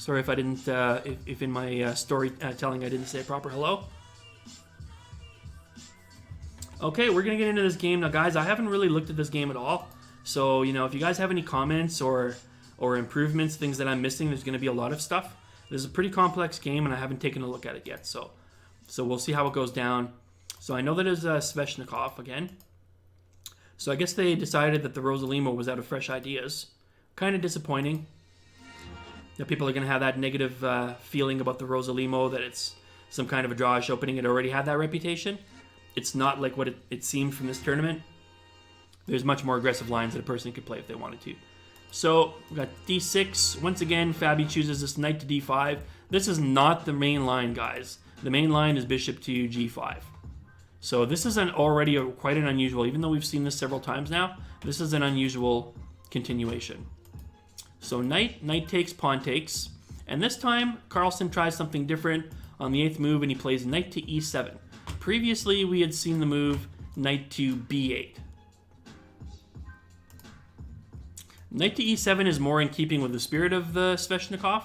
Sorry if I didn't, if in my storytelling I didn't say a proper hello. Okay, we're going to get into this game. Now, guys, I haven't really looked at this game at all. So, you know, if you guys have any comments or improvements, things that I'm missing, there's going to be a lot of stuff. This is a pretty complex game, and I haven't taken a look at it yet. So we'll see how it goes down. So I know that is Sveshnikov again. So I guess they decided that the Rosalimo was out of fresh ideas. Kind of disappointing that people are going to have that negative feeling about the Rosalimo, that it's some kind of a drawish opening. It already had that reputation. It's not like what it seemed from this tournament. There's much more aggressive lines that a person could play if they wanted to. So we got d6. Once again, Fabi chooses this knight to d5. This is not the main line, guys. The main line is bishop to g5. So this is already quite an unusual, even though we've seen this several times now, this is an unusual continuation. So knight takes, pawn takes. And this time, Carlsen tries something different on the 8th move, and he plays knight to e7. Previously, we had seen the move knight to b8. Knight to e7 is more in keeping with the spirit of the Sveshnikov.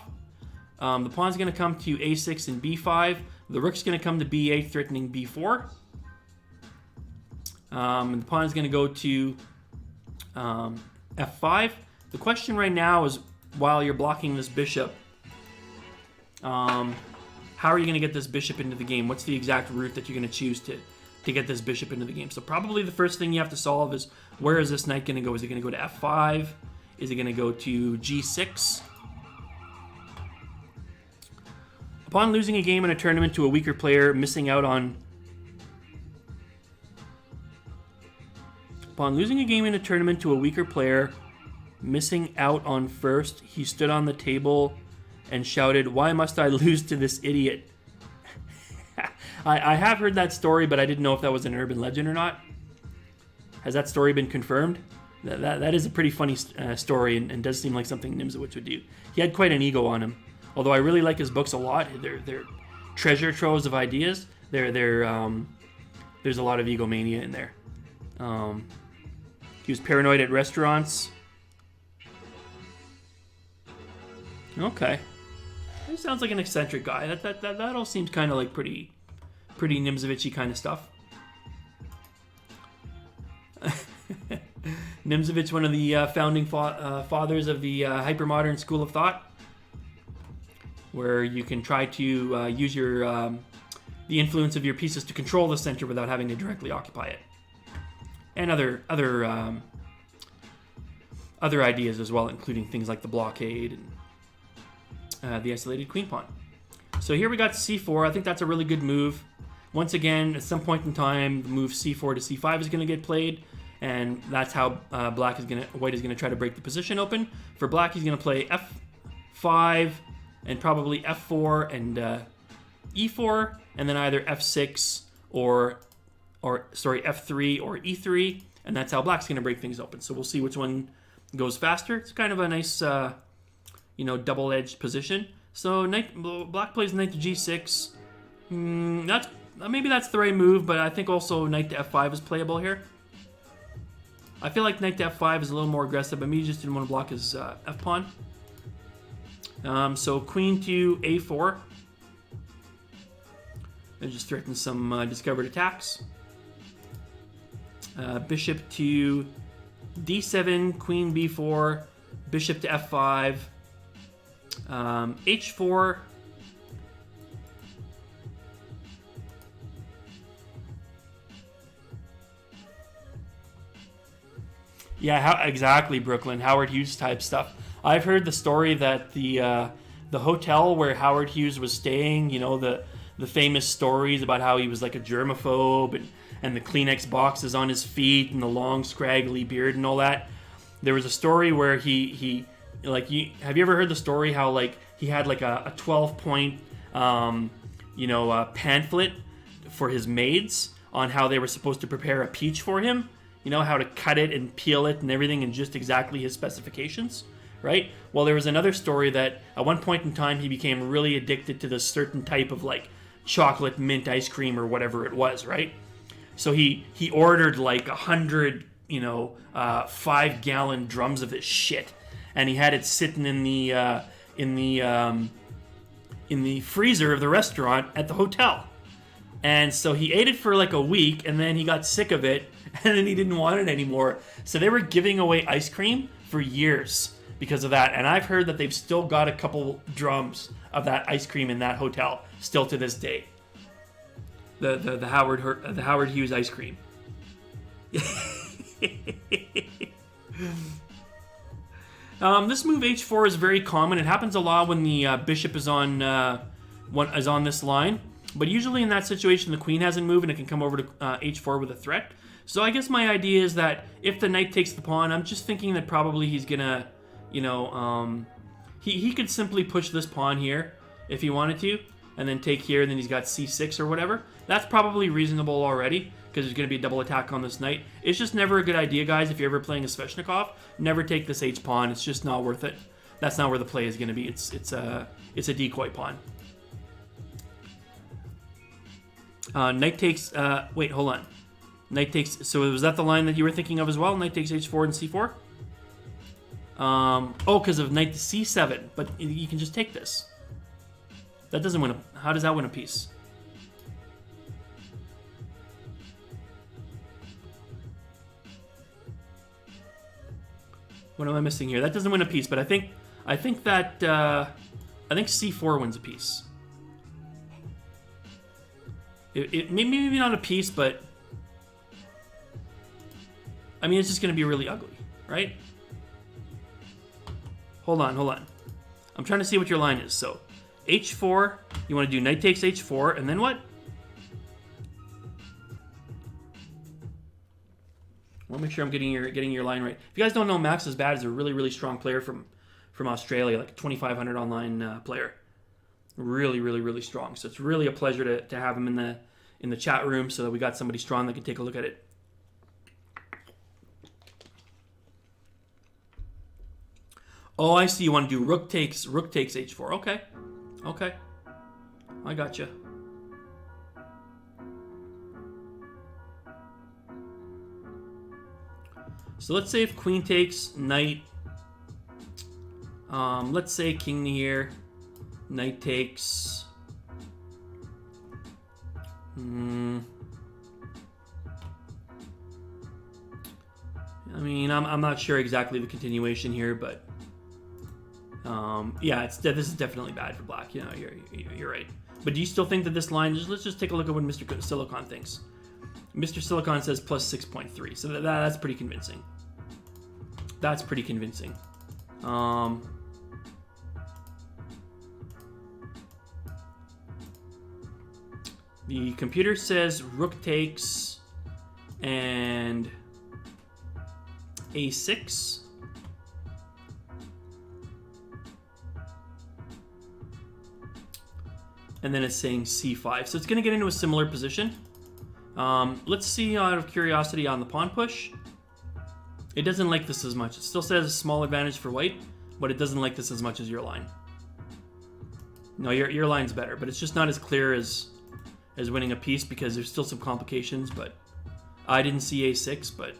The pawn's going to come to a6 and b5. The rook's going to come to b8, threatening b4. And the pawn's going to go to f5. The question right now is, while you're blocking this bishop, how are you going to get this bishop into the game? What's the exact route that you're going to choose to get this bishop into the game? So probably the first thing you have to solve is, where is this knight going to go? Is it going to go to f5? Is it going to go to g6? Upon losing a game in a tournament to a weaker player, missing out on... Upon losing a game in a tournament to a weaker player, missing out on first, he stood on the table and shouted, "Why must I lose to this idiot?" I have heard that story, but I didn't know if that was an urban legend or not. Has that story been confirmed? That is a pretty funny story, and does seem like something Nimzowitsch would do. He had quite an ego on him. Although I really like his books a lot. They're treasure troves of ideas. There's a lot of egomania in there. He was paranoid at restaurants. Okay. He sounds like an eccentric guy. That all seems kind of like pretty Nimzowitsch-y kind of stuff. Nimzowitsch, one of the founding fathers of the hypermodern school of thought, where you can try to use your the influence of your pieces to control the center without having to directly occupy it, and other ideas as well, including things like the blockade and the isolated queen pawn. So here we got c4. I think that's a really good move. Once again, at some point in time, the move c4 to c5 is going to get played, and that's how White is going to try to break the position open. For Black, he's going to play f5 and probably f4 and e4, and then either f6 or f3 or e3, and that's how Black's going to break things open. So we'll see which one goes faster. It's kind of a nice, double-edged position. So Black plays knight to g6. Maybe that's the right move, but I think also knight to f5 is playable here. I feel like knight to f5 is a little more aggressive, but me just didn't want to block his f-pawn. So queen to a4. It just threatens some discovered attacks. Bishop to d7, queen b4, bishop to f5, h4. Yeah, exactly, Brooklyn. Howard Hughes type stuff. I've heard the story that the hotel where Howard Hughes was staying, the famous stories about how he was like a germaphobe and the Kleenex boxes on his feet and the long scraggly beard and all that. There was a story where have you ever heard the story how like he had like a 12-point pamphlet for his maids on how they were supposed to prepare a peach for him? How to cut it and peel it and everything in just exactly his specifications, right? Well, there was another story that at one point in time he became really addicted to this certain type of like chocolate mint ice cream or whatever it was, right? So he ordered like 100, 5-gallon drums of this shit, and he had it sitting in the in the freezer of the restaurant at the hotel. And so he ate it for like a week, and then he got sick of it, and then he didn't want it anymore. So they were giving away ice cream for years because of that. And I've heard that they've still got a couple drums of that ice cream in that hotel still to this day. The Howard Hughes ice cream. This move h4 is very common. It happens a lot when the bishop is on this line. But usually in that situation, the queen hasn't moved and it can come over to h4 with a threat. So I guess my idea is that if the knight takes the pawn, I'm just thinking that probably he's gonna, he could simply push this pawn here if he wanted to, and then take here, and then he's got c6 or whatever. That's probably reasonable already, because there's going to be a double attack on this knight. It's just never a good idea, guys, if you're ever playing a Sveshnikov. Never take this h-pawn. It's just not worth it. That's not where the play is going to be. It's a decoy pawn. Knight takes... wait, hold on. Knight takes... So was that the line that you were thinking of as well? Knight takes h4 and c4? Oh, because of knight to c7. But you can just take this. That doesn't win a... How does that win a piece? What am I missing here? That doesn't win a piece, but I think c4 wins a piece. Maybe not a piece, but I mean, it's just going to be really ugly, right? Hold on. I'm trying to see what your line is. So, h4, you want to do knight takes h4, and then what? I want to make sure I'm getting your line right. If you guys don't know, Max is Bad is a really, really strong player from Australia, like a 2,500 online player. Really, really, really strong. So it's really a pleasure to have him in the chat room, so that we got somebody strong that can take a look at it. Oh, I see. You want to do rook takes h4. Okay. I gotcha. So let's say if queen takes, knight. Let's say king here. Knight takes. I mean, I'm not sure exactly the continuation here, but yeah, this is definitely bad for black. You know, you're right. But do you still think that this line? Let's just take a look at what Mr. Silicon thinks. Mr. Silicon says plus 6.3, so that's pretty convincing. That's pretty convincing. The computer says rook takes and a6. And then it's saying c5. So it's going to get into a similar position. Let's see out of curiosity on the pawn push. It doesn't like this as much. It still says a small advantage for white, but it doesn't like this as much as your line. No, your line's better, but it's just not as clear as winning a piece because there's still some complications, but I didn't see a6, but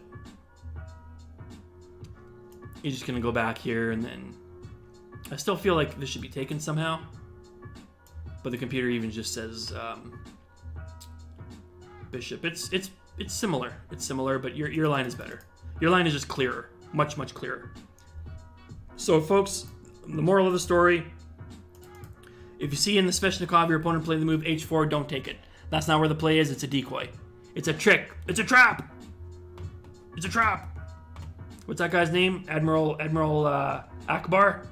you're just going to go back here, and then I still feel like this should be taken somehow, but the computer even just says bishop. It's similar. It's similar, but your line is better. Your line is just clearer, much clearer. So, folks, the moral of the story: if you see in the Sveshnikov your opponent play the move h4, don't take it. That's not where the play is. It's a decoy. It's a trick. It's a trap. It's a trap. What's that guy's name? Admiral Akbar.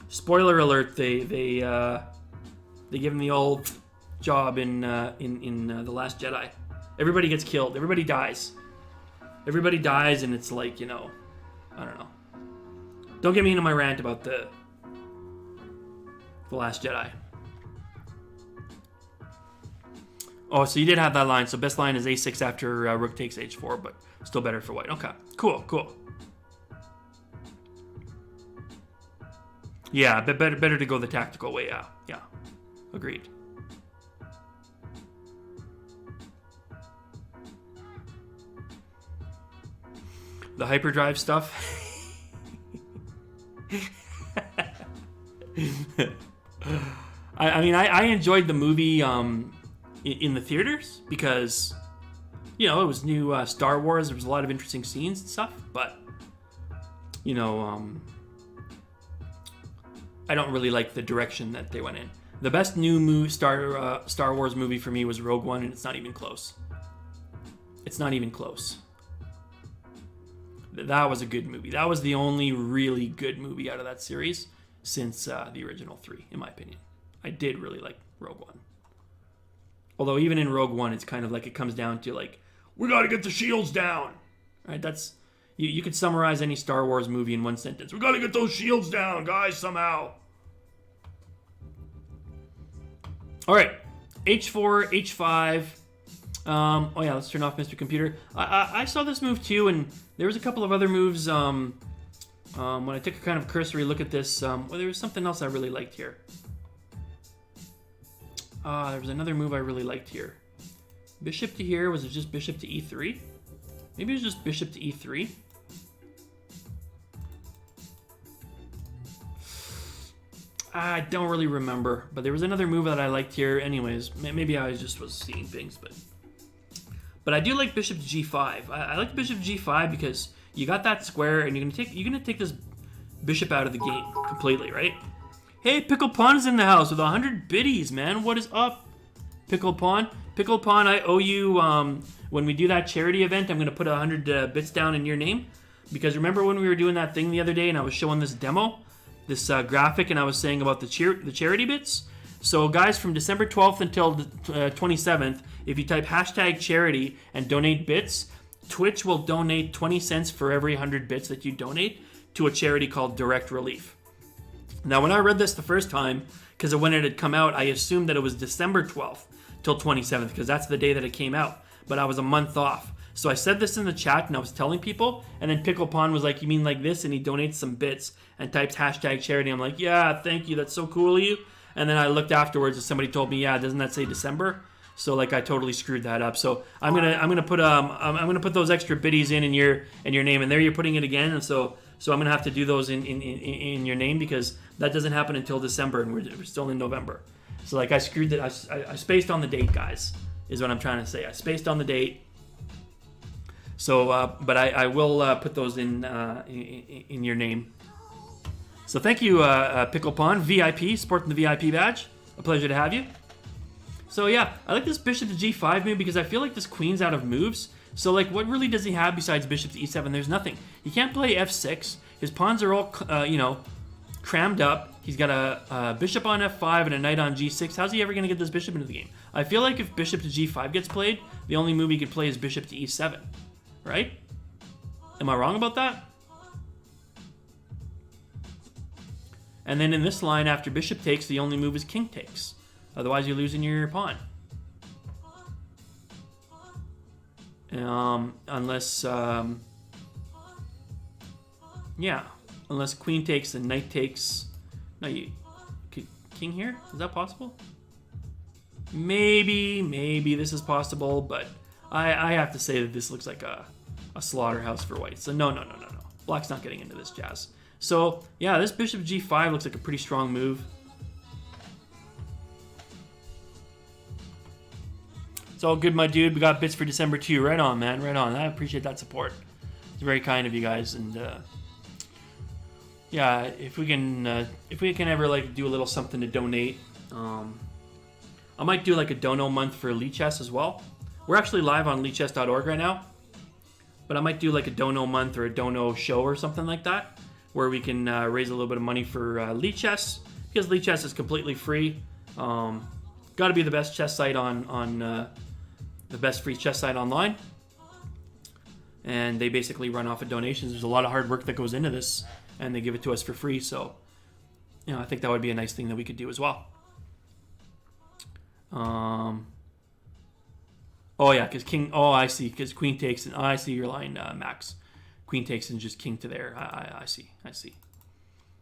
Spoiler alert: They give him the old job in The Last Jedi. Everybody gets killed. Everybody dies. Everybody dies, and it's like, I don't know. Don't get me into my rant about The Last Jedi. Oh, so you did have that line. So best line is a6 after rook takes h4, but still better for white. Okay, cool. Yeah, better to go the tactical way. Yeah, agreed. The hyperdrive stuff. I mean, I enjoyed the movie in the theaters because, you know, it was new Star Wars. There was a lot of interesting scenes and stuff, but, you know, I don't really like the direction that they went in. The best new Star Wars movie for me was Rogue One, and it's not even close. It's not even close. That was a good movie. That was the only really good movie out of that series since the original 3, in my opinion. I did really like Rogue One. Although even in Rogue One, it's kind of like it comes down to like, we gotta get the shields down. Right? That's you could summarize any Star Wars movie in one sentence. We gotta get those shields down, guys, somehow. All right, H4, H5. Oh yeah, let's turn off Mr. Computer. I saw this move too, and there was a couple of other moves. When I took a kind of cursory look at this, well, there was something else I really liked here. There was another move I really liked here. Bishop to here, was it just bishop to E3? Maybe it was just bishop to E3. I don't really remember, but there was another move that I liked here. Anyways, maybe I just was seeing things, but I do like bishop to G5. I like bishop to G5 because you got that square, and you're gonna take this bishop out of the game completely, right? Hey, Pickle Pawn is in the house with 100 biddies, man. What is up, Pickle Pawn? Pickle Pawn, I owe you. When we do that charity event, I'm gonna put 100 bits down in your name, because remember when we were doing that thing the other day, and I was showing this demo. This graphic, and I was saying about the charity bits. So guys, from December 12th until the 27th, if you type hashtag charity and donate bits, Twitch will donate 20 cents for every 100 bits that you donate to a charity called Direct Relief. Now, when I read this the first time, because of when it had come out, I assumed that it was December 12th till 27th, because that's the day that it came out, but I was a month off. So I said this in the chat, and I was telling people, and then Pickle Pond was like, you mean like this? And he donates some bits and types hashtag charity. I'm like, yeah, thank you. That's so cool of you. And then I looked afterwards, and somebody told me, yeah, doesn't that say December? So like I totally screwed that up. So I'm gonna put those extra biddies in your name, and there you're putting it again. And so I'm gonna have to do those in your name, because that doesn't happen until December, and we're still in November. So like I screwed it. I spaced on the date, guys, is what I'm trying to say. I spaced on the date. So, but I will put those in your name. So thank you, Pickle Pond, VIP, sporting the VIP badge. A pleasure to have you. So yeah, I like this bishop to G5 move because I feel like this queen's out of moves. So like, what really does he have besides bishop to E7? There's nothing. He can't play F6. His pawns are all, crammed up. He's got a bishop on F5 and a knight on G6. How's he ever going to get this bishop into the game? I feel like if bishop to G5 gets played, the only move he could play is bishop to E7. Right? Am I wrong about that? And then in this line, after bishop takes, the only move is king takes. Otherwise, you're losing your pawn. Unless queen takes and knight takes. No, king here? Is that possible? Maybe this is possible, but I have to say that this looks like a slaughterhouse for white. So no. Black's not getting into this jazz. So yeah, this bishop G5 looks like a pretty strong move. It's all good, my dude. We got bits for December too. Right on, man. Right on. I appreciate that support. It's very kind of you guys. And yeah, if we can ever like do a little something to donate, I might do like a dono month for Elite Chess as well. We're actually live on elitechess.org right now, but I might do like a dono month or a dono show or something like that, where we can raise a little bit of money for Elite Chess, because Elite Chess is completely free. Got to be the best chess site on the best free chess site online, and they basically run off of donations. There's a lot of hard work that goes into this, and they give it to us for free. So, I think that would be a nice thing that we could do as well. Oh yeah, because king. Oh, I see. Because queen takes, and I see your line, Max. Queen takes and just king to there. I see.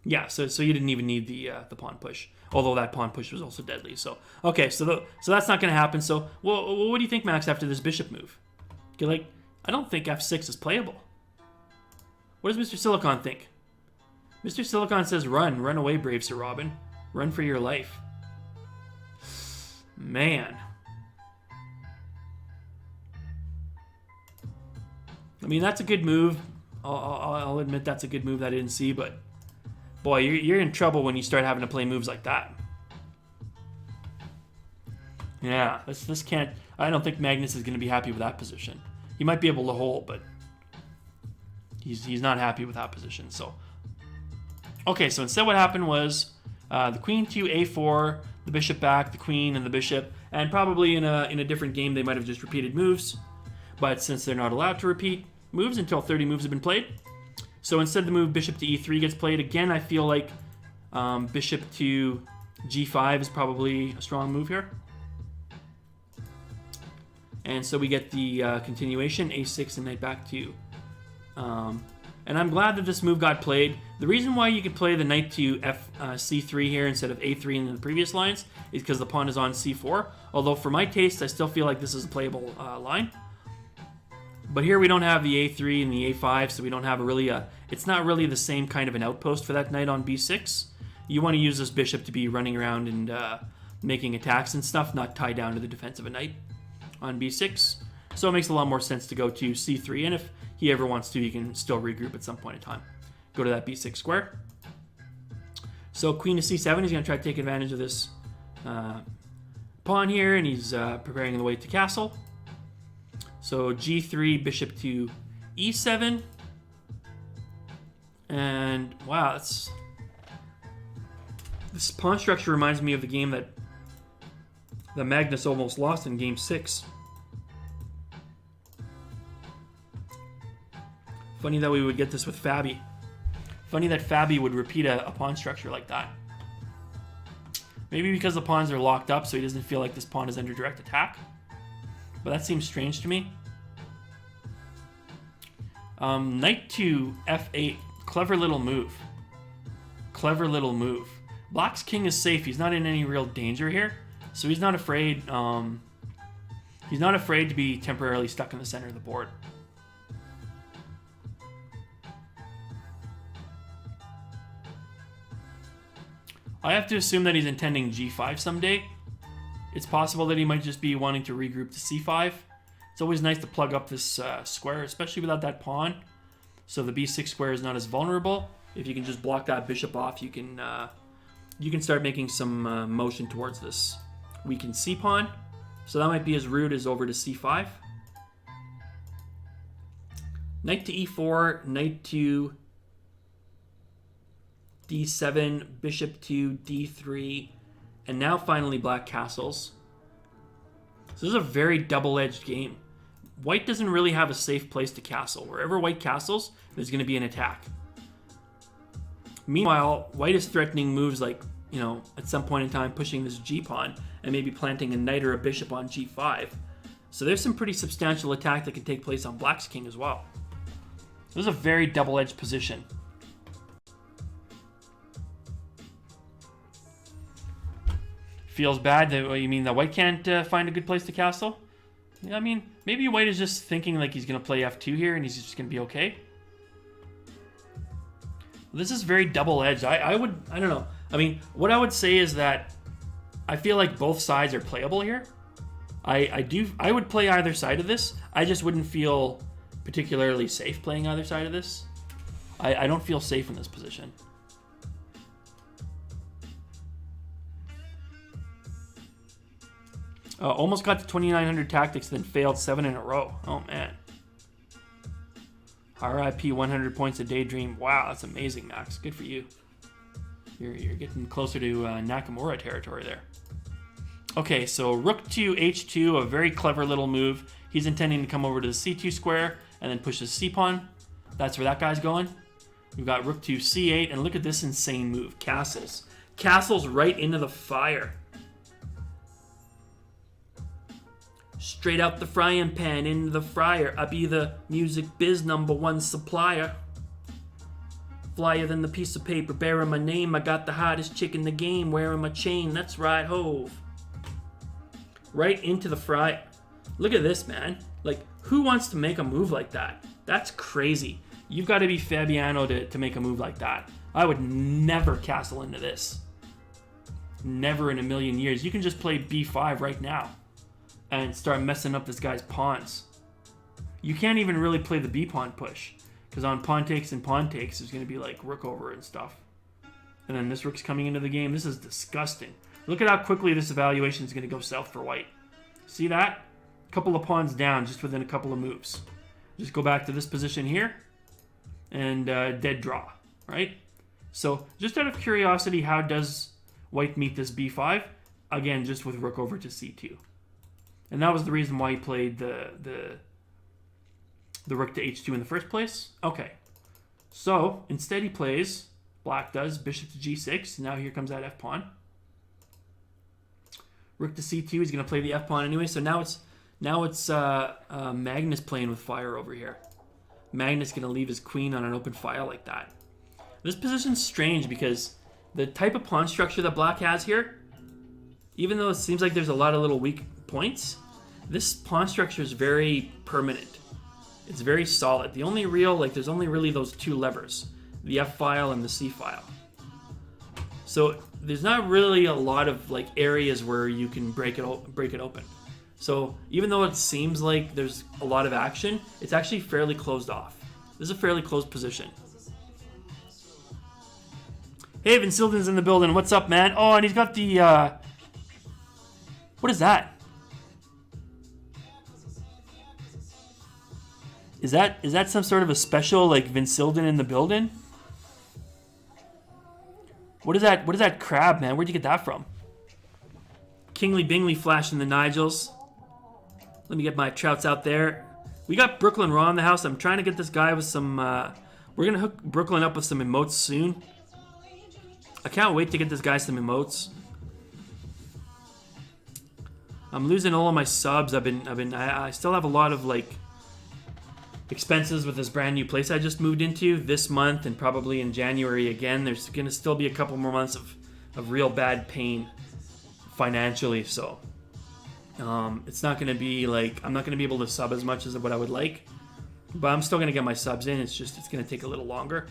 Yeah. So you didn't even need the pawn push, although that pawn push was also deadly. So okay. So that's not going to happen. So what do you think, Max? After this bishop move, I don't think F6 is playable. What does Mr. Silicon think? Mr. Silicon says run. Run away, brave Sir Robin. Run for your life. Man. I mean, that's a good move. I'll admit that's a good move that I didn't see, but boy, you're in trouble when you start having to play moves like that. Yeah, this can't... I don't think Magnus is going to be happy with that position. He might be able to hold, but he's not happy with that position. So, okay, so instead what happened was the queen to a4, the bishop back, the queen and the bishop, and probably in a different game they might have just repeated moves, but since they're not allowed to repeat moves until 30 moves have been played, so instead the move bishop to e3 gets played. Again, I feel like bishop to g5 is probably a strong move here. And so we get the continuation, a6 and knight back to. And I'm glad that this move got played. The reason why you could play the knight to c3 here instead of a3 in the previous lines is because the pawn is on c4. Although for my taste, I still feel like this is a playable line. But here we don't have the a3 and the a5, so we don't have it's not really the same kind of an outpost for that knight on b6. You want to use this bishop to be running around and making attacks and stuff, not tied down to the defense of a knight on b6. So it makes a lot more sense to go to c3, and if he ever wants to, he can still regroup at some point in time. Go to that b6 square. So queen to c7, he's going to try to take advantage of this pawn here, and he's preparing the way to castle. So g3, bishop to e7. And wow, this pawn structure reminds me of the game that Magnus almost lost in game 6. Funny that we would get this with Fabi. Funny that Fabi would repeat a pawn structure like that. Maybe because the pawns are locked up, so he doesn't feel like this pawn is under direct attack. But that seems strange to me. Knight to f8. Clever little move. Clever little move. Black's king is safe. He's not in any real danger here. So he's not afraid. He's not afraid to be temporarily stuck in the center of the board. I have to assume that he's intending g5 someday. It's possible that he might just be wanting to regroup to c5. It's always nice to plug up this square, especially without that pawn. So the b6 square is not as vulnerable. If you can just block that bishop off, you can start making some motion towards this weakened c pawn. So that might be as rude as over to c5. Knight to e4, knight to d7, bishop to d3, and now finally black castles. So this is a very double-edged game. White doesn't really have a safe place to castle. Wherever white castles, there's going to be an attack. Meanwhile, white is threatening moves like, at some point in time pushing this g-pawn and maybe planting a knight or a bishop on g5. So there's some pretty substantial attack that can take place on black's king as well. This is a very double-edged position. Feels bad that you mean that white can't find a good place to castle? Yeah, I mean, maybe white is just thinking like he's going to play f2 here and he's just going to be okay. This is very double-edged. I don't know. I mean, what I would say is that I feel like both sides are playable here. I would play either side of this. I just wouldn't feel particularly safe playing either side of this. I don't feel safe in this position. Almost got to 2,900 tactics, then failed 7 in a row. Oh, man. RIP 100 points a daydream. Wow, that's amazing, Max. Good for you. You're getting closer to Nakamura territory there. Okay, so rook to h2, a very clever little move. He's intending to come over to the c2 square and then push his c-pawn. That's where that guy's going. We've got rook to c8, and look at this insane move. Castles. Castles right into the fire. Straight out the frying pan, into the fryer. I be the music biz #1 supplier. Flyer than the piece of paper bearing my name. I got the hottest chick in the game wearing my chain. That's right, hove. Right into the fry. Look at this, man. Like, who wants to make a move like that? That's crazy. You've got to be Fabiano to make a move like that. I would never castle into this. Never in a million years. You can just play b5 right now and start messing up this guy's pawns. You can't even really play the b pawn push, because on pawn takes and pawn takes, there's going to be like rook over and stuff. And then this rook's coming into the game. This is disgusting. Look at how quickly this evaluation is going to go south for white. See that? A couple of pawns down just within a couple of moves. Just go back to this position here and dead draw, right? So just out of curiosity, how does white meet this b5? Again, just with rook over to c2. And that was the reason why he played the rook to h2 in the first place. Okay. So instead he plays, black does, bishop to g6. Now here comes that f-pawn. Rook to c2, he's going to play the f-pawn anyway. So now it's Magnus playing with fire over here. Magnus going to leave his queen on an open file like that. This position's strange because the type of pawn structure that black has here, even though it seems like there's a lot of little weak points, this pawn structure is very permanent. It's very solid. The only real, there's only really those two levers, the F file and the C file. So there's not really a lot of areas where you can break it open. So even though it seems like there's a lot of action, it's actually fairly closed off. This is a fairly closed position. Hey, Vinsilden's in the building. What's up, man? Oh, and he's got the, what is that? Is that some sort of a special, Vinsilden in the building? What is that crab, man? Where'd you get that from? Kingly Bingley flashing the Nigels. Let me get my trouts out there. We got Brooklyn Raw in the house. I'm trying to get this guy with some, we're going to hook Brooklyn up with some emotes soon. I can't wait to get this guy some emotes. I'm losing all of my subs. I still have a lot of expenses with this brand new place I just moved into this month, and probably in January again. There's gonna still be a couple more months of real bad pain financially, so it's not gonna be I'm not gonna be able to sub as much as what I would like, but I'm still gonna get my subs in. It's gonna take a little longer.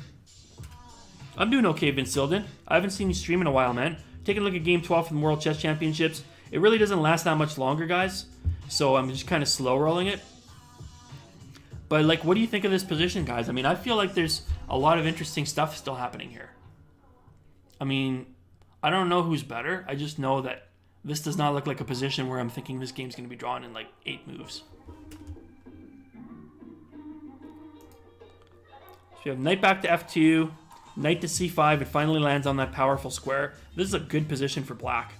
I'm doing okay, Vinsilden. I haven't seen you stream in a while, man. Taking a look at Game 12 from the World Chess Championships. It really doesn't last that much longer, guys, so I'm just kind of slow rolling it. But what do you think of this position, guys? I mean, I feel like there's a lot of interesting stuff still happening here. I mean, I don't know who's better. I just know that this does not look like a position where I'm thinking this game's going to be drawn in 8 moves. So you have knight back to f2, knight to c5. It finally lands on that powerful square. This is a good position for black.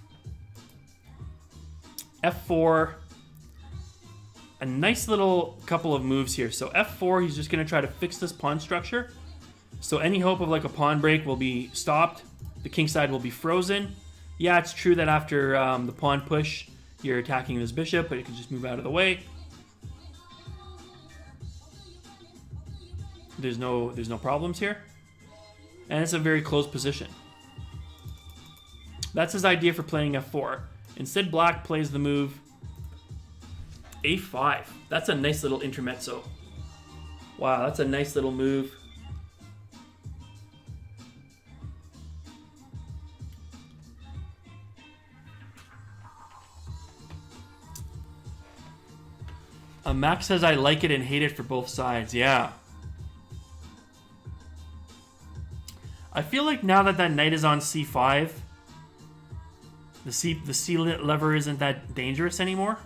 f4. A nice little couple of moves here. So f4, he's just going to try to fix this pawn structure. So any hope of a pawn break will be stopped. The king side will be frozen. Yeah, it's true that after the pawn push, you're attacking this bishop, but it can just move out of the way. There's no problems here. And it's a very close position. That's his idea for playing f4. Instead, black plays the move a5. That's a nice little intermezzo. Wow, that's a nice little move. Max says I like it and hate it for both sides. Yeah. I feel like now that knight is on c5, the C lever isn't that dangerous anymore.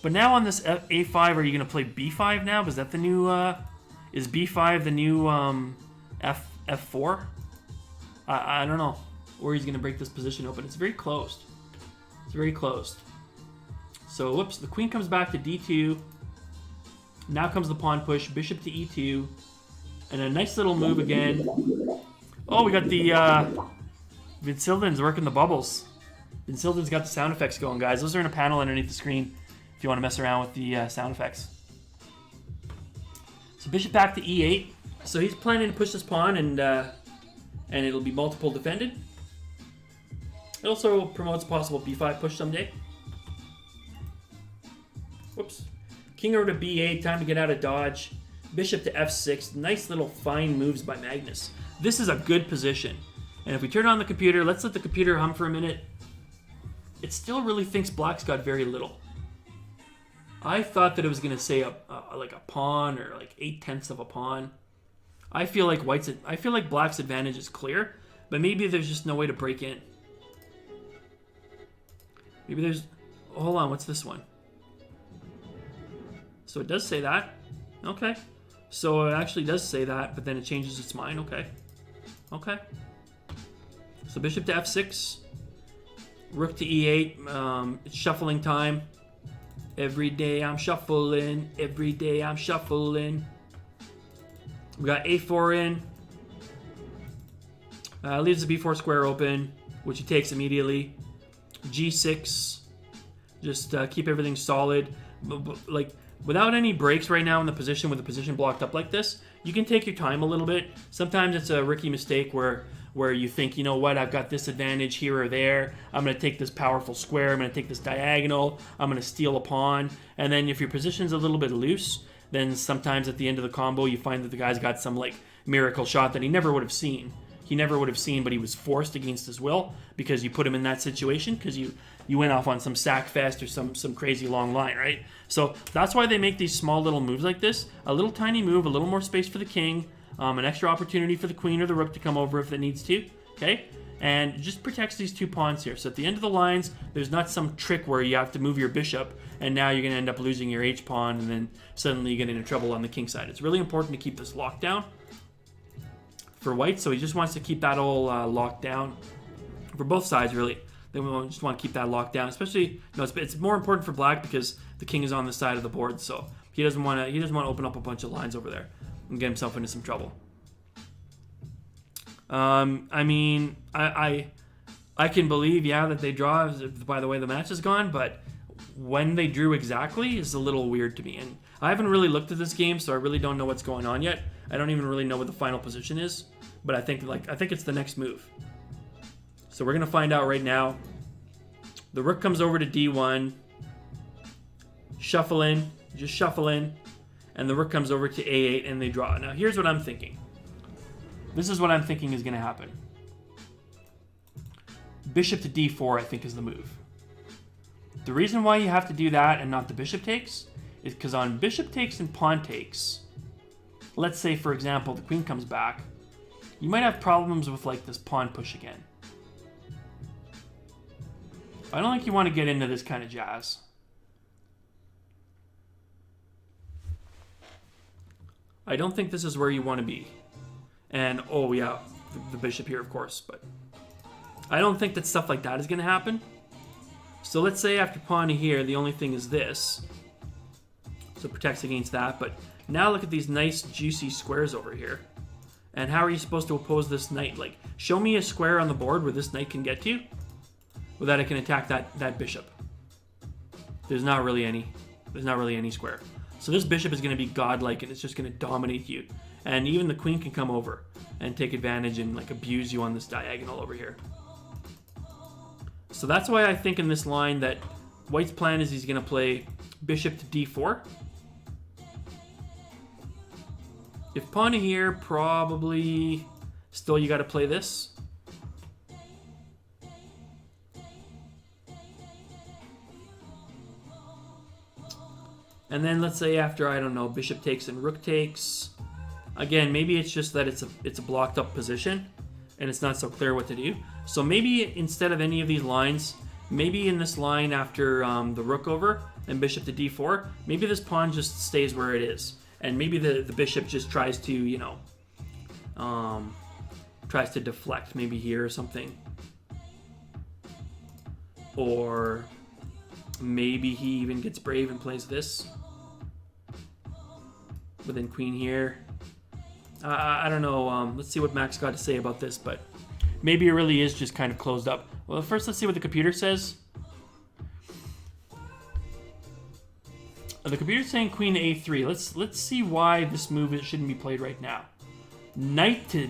But now on this a5, are you going to play b5 now? Is that the new, is b5 the new f4? I don't know where he's going to break this position open. It's very closed. It's very closed. So, whoops, the queen comes back to d2. Now comes the pawn push, bishop to e2. And a nice little move again. Oh, we got the, Vinsilden's working the bubbles. Vinsilden's got the sound effects going, guys. Those are in a panel underneath the screen if you want to mess around with the sound effects. So bishop back to e8. So he's planning to push this pawn, and it'll be multiple defended. It also promotes a possible b5 push someday. Whoops. King over to b8, time to get out of dodge. Bishop to f6. Nice little fine moves by Magnus. This is a good position. And if we turn on the computer, let's let the computer hum for a minute. It still really thinks black's got very little. I thought that it was going to say like a pawn or like 8/10 of a pawn. I feel like black's advantage is clear, but maybe there's just no way to break in. Maybe there's... hold on, what's this one? So it does say that. Okay. So it actually does say that, but then it changes its mind. Okay. Okay. So bishop to f6. Rook to e8. It's shuffling time. Every day I'm shuffling. Every day I'm shuffling. We got a4 in. Leaves the b4 square open, which he takes immediately. g6. Just keep everything solid. Like, without any breaks right now in the position, with the position blocked up like this, you can take your time a little bit. Sometimes it's a rookie mistake where you think, you know what, I've got this advantage here or there. I'm going to take this powerful square. I'm going to take this diagonal. I'm going to steal a pawn. And then if your position's a little bit loose, then sometimes at the end of the combo, you find that the guy's got some like miracle shot that he never would have seen. He never would have seen, but he was forced against his will because you put him in that situation because you went off on some sack fest or some crazy long line, right? So that's why they make these small little moves like this. A little tiny move, a little more space for the king, an extra opportunity for the queen or the rook to come over if it needs to, okay? And it just protects these two pawns here. So at the end of the lines, there's not some trick where you have to move your bishop and now you're going to end up losing your h-pawn and then suddenly you get into trouble on the king side. It's really important to keep this locked down for white, so he just wants to keep that all locked down for both sides, really. They just want to keep that locked down, especially, it's more important for black because the king is on the side of the board, so he doesn't want to open up a bunch of lines over there and get himself into some trouble. I mean, I can believe, that they draw by the way the match has gone, but when they drew exactly is a little weird to me. And I haven't really looked at this game, so I really don't know what's going on yet. I don't even really know what the final position is, but I think it's the next move. So we're gonna find out right now. The rook comes over to d1, shuffle in, just shuffle in, and the rook comes over to a8, and they draw. Now here's what I'm thinking. This is what I'm thinking is gonna happen. Bishop to d4, I think, is the move. The reason why you have to do that and not the bishop takes is because on bishop takes and pawn takes, let's say, for example, the queen comes back, you might have problems with like this pawn push again. I don't think you want to get into this kind of jazz. I don't think this is where you want to be. And, oh yeah, the bishop here, of course, but I don't think that stuff like that is going to happen. So let's say after pawn here, the only thing is this. So it protects against that, but now look at these nice juicy squares over here. And how are you supposed to oppose this knight? Like, show me a square on the board where this knight can get to without it can attack that bishop. There's not really any square. So this bishop is going to be godlike and it's just going to dominate you. And even the queen can come over and take advantage and like abuse you on this diagonal over here. So that's why I think in this line that white's plan is he's going to play bishop to d4. If pawn here, probably still you got to play this. And then let's say after, I don't know, bishop takes and rook takes. Again, maybe it's just that it's a blocked up position and it's not so clear what to do. So maybe instead of any of these lines, maybe in this line after the rook over and bishop to d4, maybe this pawn just stays where it is. And maybe the bishop just tries to, tries to deflect, maybe here or something. Or maybe he even gets brave and plays this. But then queen here. I don't know. Let's see what Max got to say about this, but maybe it really is just kind of closed up. Well, first let's see what the computer says. The computer's saying queen to a3. Let's see why this move shouldn't be played right now. Knight to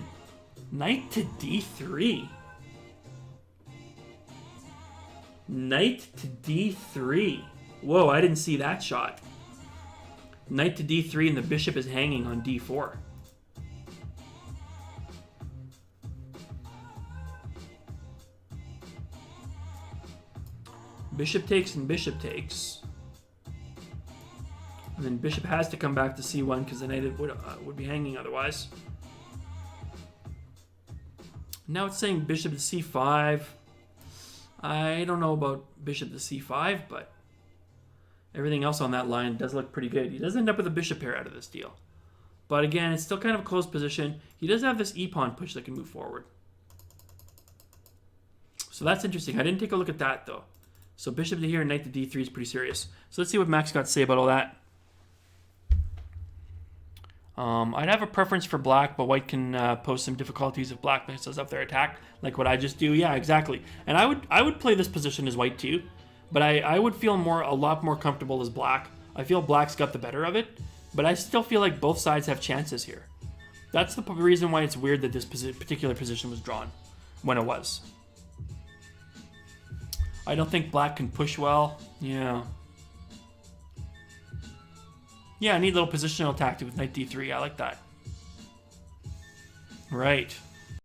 d3. Knight to d3. Whoa, I didn't see that shot. Knight to d3 and the bishop is hanging on d4. Bishop takes and bishop takes. And then bishop has to come back to c1 because the knight would be hanging otherwise. Now it's saying bishop to c5. I don't know about bishop to c5, but everything else on that line does look pretty good. He does end up with a bishop pair out of this deal. But again, it's still kind of a close position. He does have this e-pawn push that can move forward. So that's interesting. I didn't take a look at that, though. So bishop to here and knight to d3 is pretty serious. So let's see what Max got to say about all that. I'd have a preference for black, but white can pose some difficulties if black messes up their attack, like what I just do. Yeah, exactly. And I would play this position as white too, but I would feel a lot more comfortable as black. I feel black's got the better of it, but I still feel like both sides have chances here. That's the reason why it's weird that this particular position was drawn when it was. I don't think black can push well. Yeah. Yeah, I need a little positional tactic with knight d3. I like that. Right.